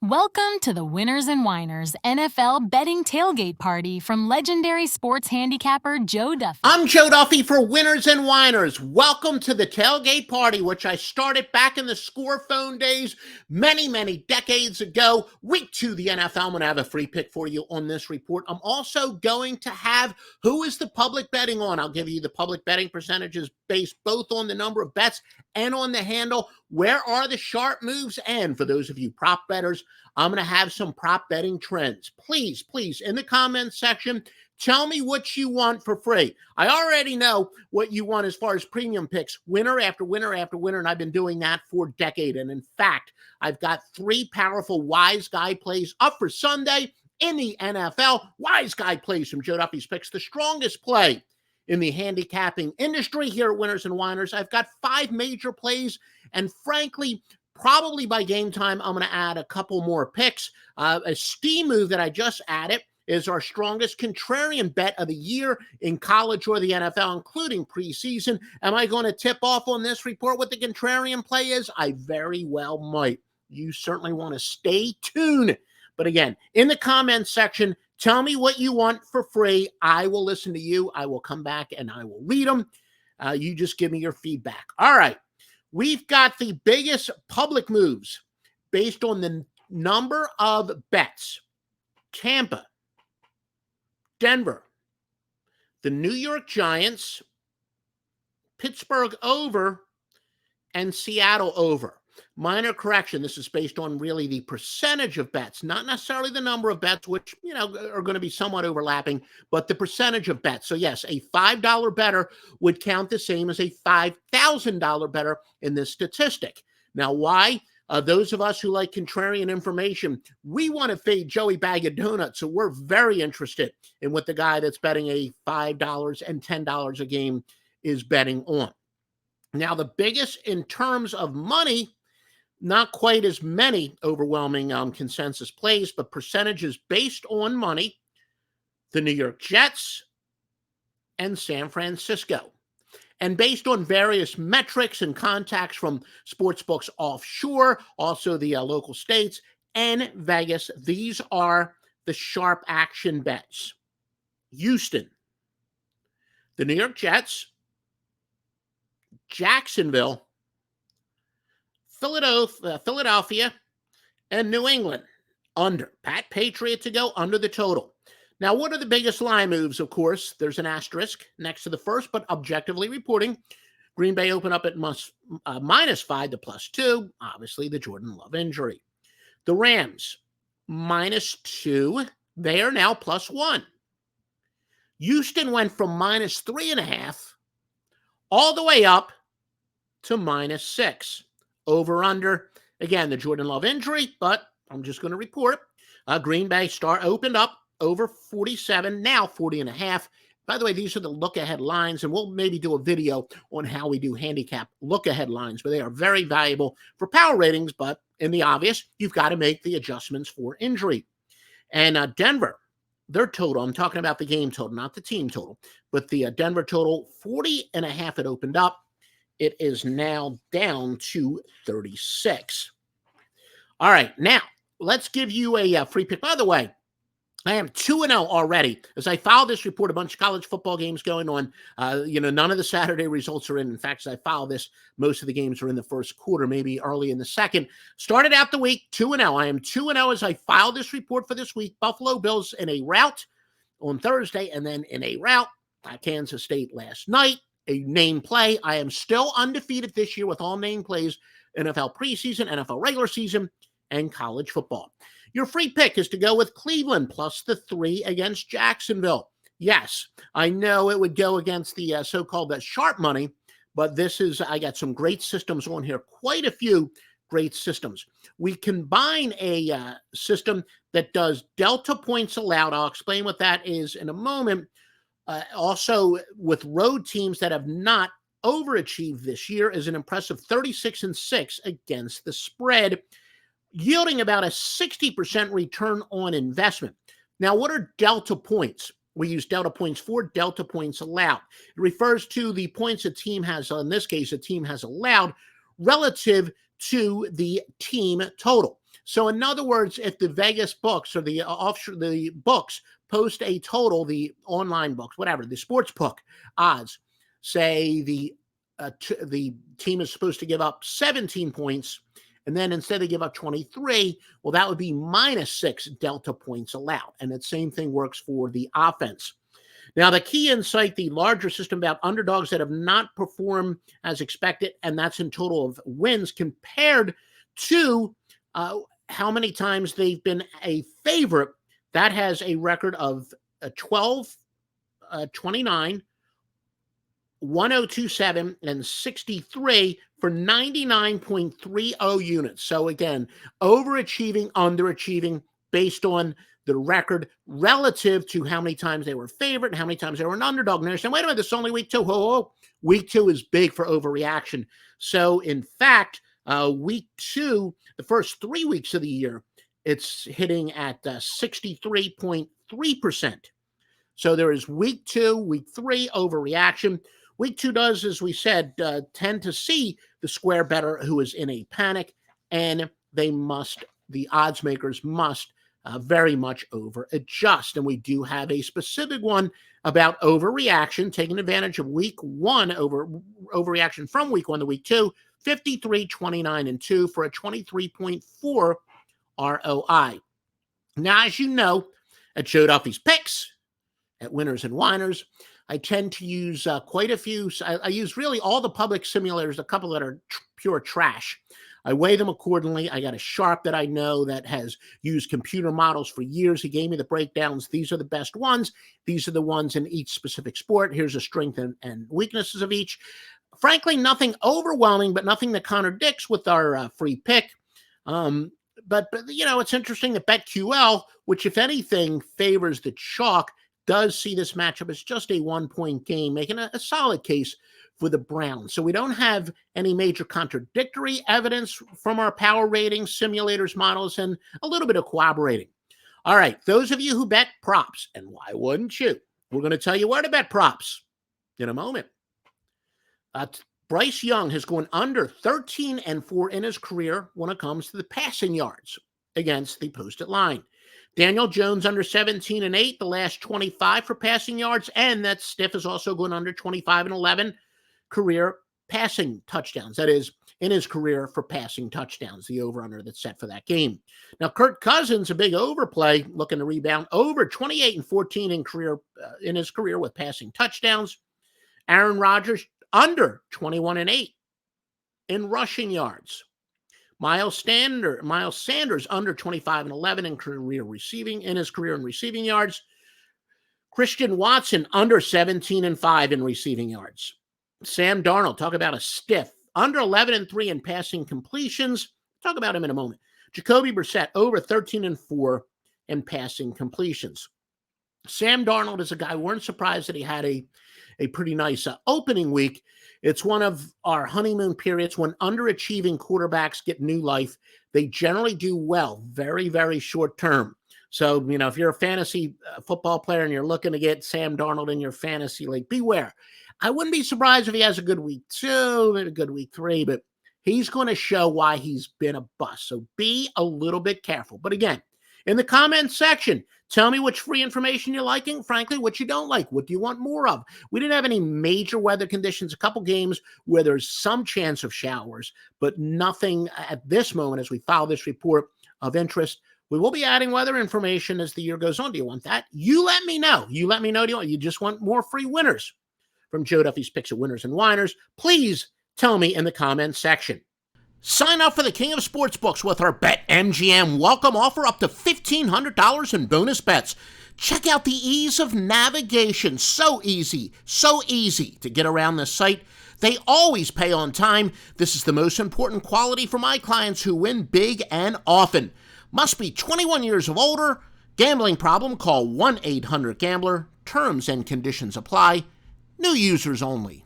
Welcome to the Winners and Whiners NFL betting tailgate party from legendary sports handicapper Joe Duffy. I'm Joe Duffy for Winners and Whiners. Welcome to the tailgate party, which I started back in the score phone days many decades ago. Week 2 the NFL. I'm going to have a free pick for you on this report. I'm also going to have who is the public betting on. I'll give you the public betting percentages based both on the number of bets and on the handle. Where are the sharp moves? And for those of you prop bettors, I'm going to have some prop betting trends. Please, in the comments section, tell me what you want for free. I already know what you want as far as premium picks, winner after winner after winner, and I've been doing that for a decade. And in fact, I've got 3 powerful wise guy plays up for Sunday in the NFL. Wise guy plays from Joe Duffy's Picks, the strongest play in the handicapping industry here at Winners and Whiners. I've got 5 major plays, and frankly, probably by game time, I'm going to add a couple more picks. A steam move that I just added is our strongest contrarian bet of the year in college or the NFL, including preseason. Am I going to tip off on this report what the contrarian play is? I very well might. You certainly want to stay tuned. But again, in the comments section, tell me what you want for free. I will listen to you. I will come back and I will read them. You just give me your feedback. All right. We've got the biggest public moves based on the number of bets. Tampa, Denver, the New York Giants, Pittsburgh over, and Seattle over. Minor correction, this is based on really the percentage of bets, not necessarily the number of bets, which, are going to be somewhat overlapping, but the percentage of bets. So yes, a $5 bettor would count the same as a $5,000 bettor in this statistic. Now, why? Those of us who like contrarian information, we want to fade Joey Bag of Donuts, so we're very interested in what the guy that's betting a $5 and $10 a game is betting on. Now, the biggest in terms of money, not quite as many overwhelming consensus plays, but percentages based on money, the New York Jets and San Francisco. And based on various metrics and contacts from sportsbooks offshore, also the local states, and Vegas, these are the sharp action bets. Houston, the New York Jets, Jacksonville, Philadelphia, and New England under. Pat Patriot to go under the total. Now, what are the biggest line moves? Of course, there's an asterisk next to the first, but objectively reporting, Green Bay open up at -5 to +2. Obviously, the Jordan Love injury. The Rams, -2. They are now +1. Houston went from -3.5 all the way up to -6. Over under, again, the Jordan Love injury, but I'm just going to report. Green Bay opened up over 47, now 40.5. By the way, these are the look-ahead lines, and we'll maybe do a video on how we do handicap look-ahead lines, but they are very valuable for power ratings, but in the obvious, you've got to make the adjustments for injury. And Denver, their total, I'm talking about the game total, not the team total, but the Denver total, 40.5 it opened up. It is now down to 36. All right, now let's give you a free pick. By the way, I am 2-0 already. As I file this report, a bunch of college football games going on. None of the Saturday results are in. In fact, as I file this, most of the games are in the first quarter, maybe early in the second. Started out the week 2-0. I am 2-0 as I file this report for this week. Buffalo Bills in a rout on Thursday, and then in a rout, Kansas State last night. A name play. I am still undefeated this year with all name plays, NFL preseason, NFL regular season, and college football. Your free pick is to go with Cleveland plus the 3 against Jacksonville. Yes, I know it would go against the so-called sharp money, but I got some great systems on here, quite a few great systems. We combine a system that does delta points allowed. I'll explain what that is in a moment. Also, with road teams that have not overachieved this year, is an impressive 36-6 against the spread, yielding about a 60% return on investment. Now, what are delta points? We use delta points for delta points allowed. It refers to the points a team has, in this case, a team has allowed relative to the team total. So in other words, if the Vegas books or the books post a total, the online books, whatever, the sports book odds say the team is supposed to give up 17 points, and then instead they give up 23, well, that would be -6 delta points allowed. And the same thing works for the offense. Now, the key insight, the larger system about underdogs that have not performed as expected, and that's in total of wins compared to how many times they've been a favorite. That has a record of 12, 29, 1027, and 63 for 99.30 units. So again, overachieving, underachieving based on the record relative to how many times they were favored and how many times they were an underdog. And they're saying, wait a minute, this is only week 2. Week 2 is big for overreaction. So in fact, week 2, the first 3 weeks of the year, it's hitting at 63.3%. So there is week 2, week 3 overreaction. Week 2 does, as we said, tend to see the square bettor who is in a panic, and the odds makers must very much over adjust. And we do have a specific one about overreaction, taking advantage of week 1 overreaction from week 1 to week 2, 53, 29, and 2 for a 23.4 ROI. Now, as you know, at Joe Duffy's Picks, at Winners and Whiners, I tend to use quite a few. I use really all the public simulators, a couple that are pure trash. I weigh them accordingly. I got a sharp that I know that has used computer models for years. He gave me the breakdowns. These are the best ones. These are the ones in each specific sport. Here's the strength and weaknesses of each. Frankly, nothing overwhelming, but nothing that contradicts with our free pick. But you know, it's interesting that BetQL, which if anything favors the chalk, does see this matchup as just a 1-point game, making a solid case for the Browns. So we don't have any major contradictory evidence from our power ratings, simulators, models, and a little bit of corroborating. All right, those of you who bet props, and why wouldn't you? We're going to tell you where to bet props in a moment. Bryce Young has gone under 13-4 in his career when it comes to the passing yards against the posted line. Daniel Jones under 17-8, the last 25 for passing yards, and that stiff is also going under 25-11 career passing touchdowns. That is, in his career for passing touchdowns, the over-under that's set for that game. Now, Kirk Cousins, a big overplay, looking to rebound over 28-14 in his career with passing touchdowns. Aaron Rodgers under 21-8 in rushing yards. Miles Sanders under 25-11 in his career in receiving yards. Christian Watson under 17-5 in receiving yards. Sam Darnold, talk about a stiff, under 11-3 in passing completions. Talk about him in a moment. Jacoby Brissett over 13-4 in passing completions. Sam Darnold is a guy, we weren't surprised that he had a pretty nice opening week. It's one of our honeymoon periods when underachieving quarterbacks get new life. They generally do well, very, very short term. So, you know, if you're a fantasy football player and you're looking to get Sam Darnold in your fantasy league, beware. I wouldn't be surprised if he has a good week 2, maybe a good week 3, but he's going to show why he's been a bust. So be a little bit careful. But again, in the comments section, tell me which free information you're liking, frankly, what you don't like. What do you want more of? We didn't have any major weather conditions, a couple games where there's some chance of showers, but nothing at this moment as we file this report of interest. We will be adding weather information as the year goes on. Do you want that? You let me know. You let me know. You just want more free winners from Joe Duffy's Picks at Winners and Whiners? Please tell me in the comments section. Sign up for the King of Sportsbooks with our BetMGM welcome offer up to $1,500 in bonus bets. Check out the ease of navigation. So easy to get around this site. They always pay on time. This is the most important quality for my clients who win big and often. Must be 21 years or older. Gambling problem? Call 1-800-GAMBLER. Terms and conditions apply. New users only.